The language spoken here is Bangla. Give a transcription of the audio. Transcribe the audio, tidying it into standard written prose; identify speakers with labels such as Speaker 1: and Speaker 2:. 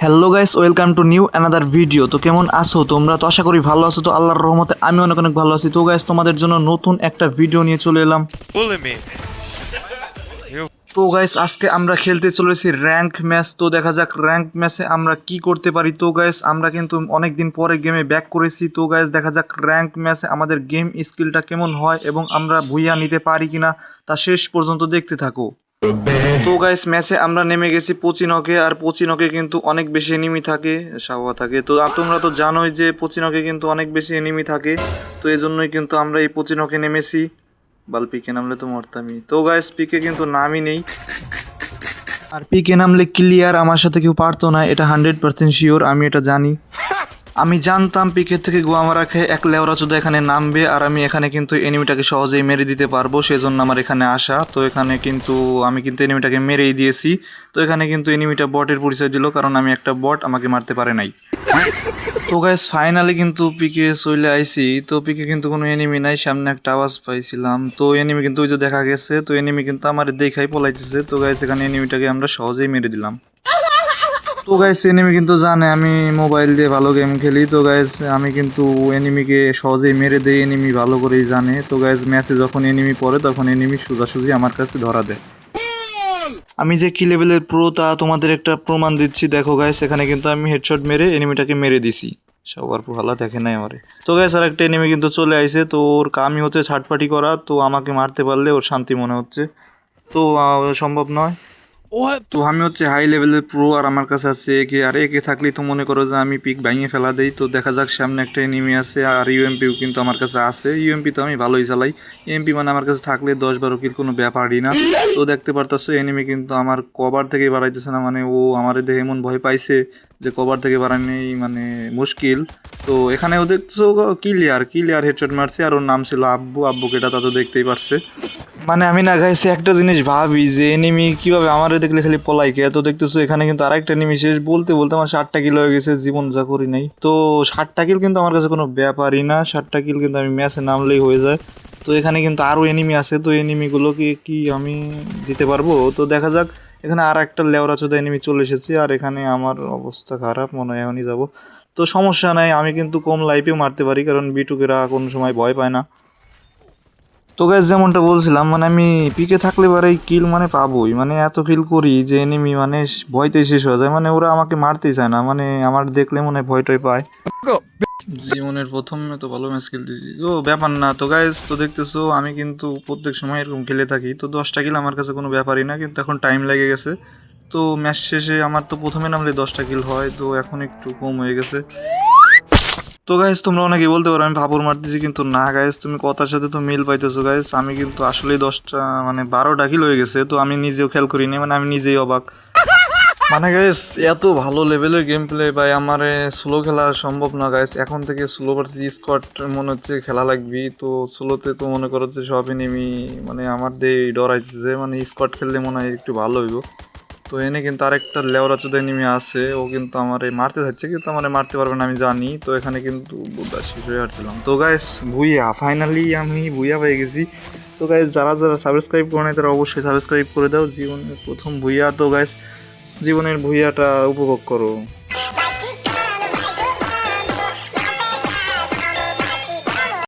Speaker 1: Hello guys, welcome to new another video. তো কেমন আছো তোমরা? তো আশা করি ভালো আছো। তো আল্লাহর রহমতে আমি অনেক অনেক ভালো আছি। তো গাইস, তোমাদের জন্য নতুন একটা ভিডিও নিয়ে চলে এলাম।
Speaker 2: Bully me.
Speaker 1: তো গাইস, আজকে আমরা খেলতে চলেছি র্যাঙ্ক ম্যাচ। তো দেখা যাক র্যাঙ্ক ম্যাচে আমরা কি করতে পারি। তো গাইস, আমরা কিন্তু অনেক দিন পরে গেমে ব্যাক করেছি। তো গাইস, দেখা যাক র্যাঙ্ক ম্যাচে আমাদের গেম স্কিলটা কেমন হয় এবং আমরা ভুইয়া নিতে পারি কিনা তা শেষ পর্যন্ত দেখতে থাকো। তো গাইস, ম্যাচে আমরা নেমে গেছি পচিনকে। আর পচিনকে কিন্তু অনেক বেশি এনিমি থাকে, সাওয়া থাকে। তো তোমরা তো জানোই যে পচিনকে কিন্তু অনেক বেশি এনিমি থাকে। তো এই জন্যই কিন্তু আমরা এই পচিনকে নেমেছি। বাল পিকে নামলে তো মরতামই। তো গাইস, পিকে কিন্তু নামই নেই। আর পিকে নামলে ক্লিয়ার আমার সাথে কেউ পারতো না, এটা 100% শিওর। আমি এটা জানি। আমি জানতাম পিকের থেকে গোয়া মারা খেয়ে এক লেওরা চোদা এখানে নামবে, আর আমি এখানে কিন্তু এনিমিটাকে সহজেই মেরে দিতে পারবো, সেজন্য আমার এখানে আসা। তো এখানে কিন্তু আমি কিন্তু এনিমিটাকে মেরেই দিয়েছি। তো এখানে কিন্তু এনিমিটা বটের পরিচয় দিল, কারণ আমি একটা বট, আমাকে মারতে পারে নাই। তো গাইস, ফাইনালি কিন্তু পিকে চলে আইছি। তো পিকে কিন্তু কোনো এনিমি নাই, সামনে একটা আওয়াজ পাইছিলাম। তো এনিমি কিন্তু ওই যে দেখা গেছে। তো এনিমি কিন্তু আমার দেখাই পলাইতেছে। তো গাইস, এখানে এনিমিটাকে আমরা সহজেই মেরে দিলাম। তো গাইস, এনিমি কিন্তু জানে আমি মোবাইল দিয়ে ভালো গেম খেলি। তো গাইস, আমি কিন্তু এনিমিকে সহজেই মেরে দেই, এনিমি ভালো করেই জানে। তো গাইস, ম্যাচে যখন এনিমি পড়ে তখন এনিমি সোজাসুজি আমার কাছে ধরা দেয়। আমি যে কি লেভেলের প্রো তা তোমাদের একটা প্রমাণ দিচ্ছি। দেখো গাইস, এখানে কিন্তু আমি হেডশট মেরে এনিমিটাকে মেরে দিছি। সবার ভালো দেখে নাই আমারে। তো গাইস, আর একটা এনিমি কিন্তু চলে আইছে। তো ওর কামই হচ্ছে ছাটপাটি করা। তো আমাকে মারতে পারলে ওর শান্তি মনে হচ্ছে। তো সম্ভব নয়। তো আমি হচ্ছে হাই লেভেলের প্রো, আর আমার কাছে আছে একে। আর একে থাকলেই তো মনে করো যে আমি পিক ভাঙিয়ে ফেলা দেই। তো দেখা যাক, সামনে একটা এনিমি আছে। আর ইউএমপিও কিন্তু আমার কাছে আছে। ইউএমপি তো আমি ভালোই চালাই। এমপি মানে আমার কাছে থাকলে 10-12 কিল কোনো ব্যাপারই না। তো দেখতে পারতাছো এনিমি কিন্তু আমার কভার থেকে বাড়াইতেছে না। মানে ও আমার দেখে এমন ভয় পাইছে যে কভার থেকে বাড়ানোই মানে মুশকিল। তো এখানেও দেখছো ক্লিয়ার ক্লিয়ার হেডশট মারছে। আর ওর নাম ছিল আব্বু। আব্বুকে এটা তা তো দেখতেই পারছে। মানে আমি না গাইছি একটা জিনিস ভাবি যে এনিমি কিভাবে আমারে দেখলে খালি পলাই কে। তো দেখতেছো এখানে কিন্তু আরেকটা এনিমি শেষ বলতে বলতে আমার 60টা কিল হয়ে গেছে, জীবন যা করি নাই। তো 60টা কিল কিন্তু আমার কাছে কোনো ব্যাপারই না। 60টা কিল কিন্তু আমি ম্যাচে নামলেই হয়ে যায়। তো এখানে কিন্তু আরও এনিমি আছে। তো এনিমিগুলোকে কি আমি দিতে পারবো? তো দেখা যাক। এখানে আর একটা লেওরা চোদা এনিমি চলে এসেছে। আর এখানে আমার অবস্থা খারাপ, মনে হয় এখনই যাবো। তো সমস্যা নাই, আমি কিন্তু কম লাইফেও মারতে পারি, কারণ বিটুকেরা কোনো সময় ভয় পায় না। তো গাইস, যেমনটা বলছিলাম, মানে আমি পিকে থাকলে পরে কিল মানে পাবোই। মানে এত কিল করি যে এনিমি মানে ভয়তেই শেষ হয়ে যায়। মানে ওরা আমাকে মারতেই চায় না, মানে আমার দেখলে মনে হয় ভয়টাই পায়। জীবনের প্রথমে তো ভালো ম্যাচ খেলতেছি, তো ব্যাপার না। তো গাইস, তো দেখতেছো আমি কিন্তু প্রত্যেক সময় এরকম খেলে থাকি। তো 10টা কিল আমার কাছে কোনো ব্যাপারই না, কিন্তু এখন টাইম লেগে গেছে। তো ম্যাচ শেষে আমার তো প্রথমে নামলে 10টা কিল হয়, তো এখন একটু কম হয়ে গেছে। তো গাইস, তোমরা অনেকেই বলতে পারো আমি ভাবুর মারতেছি, কিন্তু না গাইস, তুমি কথার সাথে তো মিল পাইতেছো গাইস। আমি কিন্তু আসলেই 10টা মানে 12টা কিল হয়ে গেছে। তো আমি নিজেও খেয়াল করিনি, মানে আমি নিজেই অবাক। মানে গাইস, এত ভালো লেভেলের গেম প্লে ভাই, আমার স্লো খেলা সম্ভব না গাইস। এখন থেকে স্লো ভার্সেস স্কোয়াড মনে হচ্ছে খেলা লাগবি। তো স্লোতে তো মনে করো যে সবই নেমি মানে আমার দিয়ে ডরাইতেছে। মানে স্কোয়াড খেললে মনে হয় একটু ভালো হইব। তো এনে কিন্তু আরেকটা লেওরা চোদাই নেমে আছে। ও কিন্তু আমার মারতে থাকছে, কিন্তু আমার মারতে পারবে না আমি জানি। তো এখানে কিন্তু বুদ্ধা শেষ হয়ে আসছিলাম। তো গাইস, ভুইয়া ফাইনালি আমি ভুইয়া পেয়ে গেছি। তো গাইস, যারা যারা সাবস্ক্রাইব করে নাই তারা অবশ্যই সাবস্ক্রাইব করে দাও। জীবনের প্রথম ভুইয়া। তো গাইস, জীবনের ভুইয়াটা উপভোগ করো।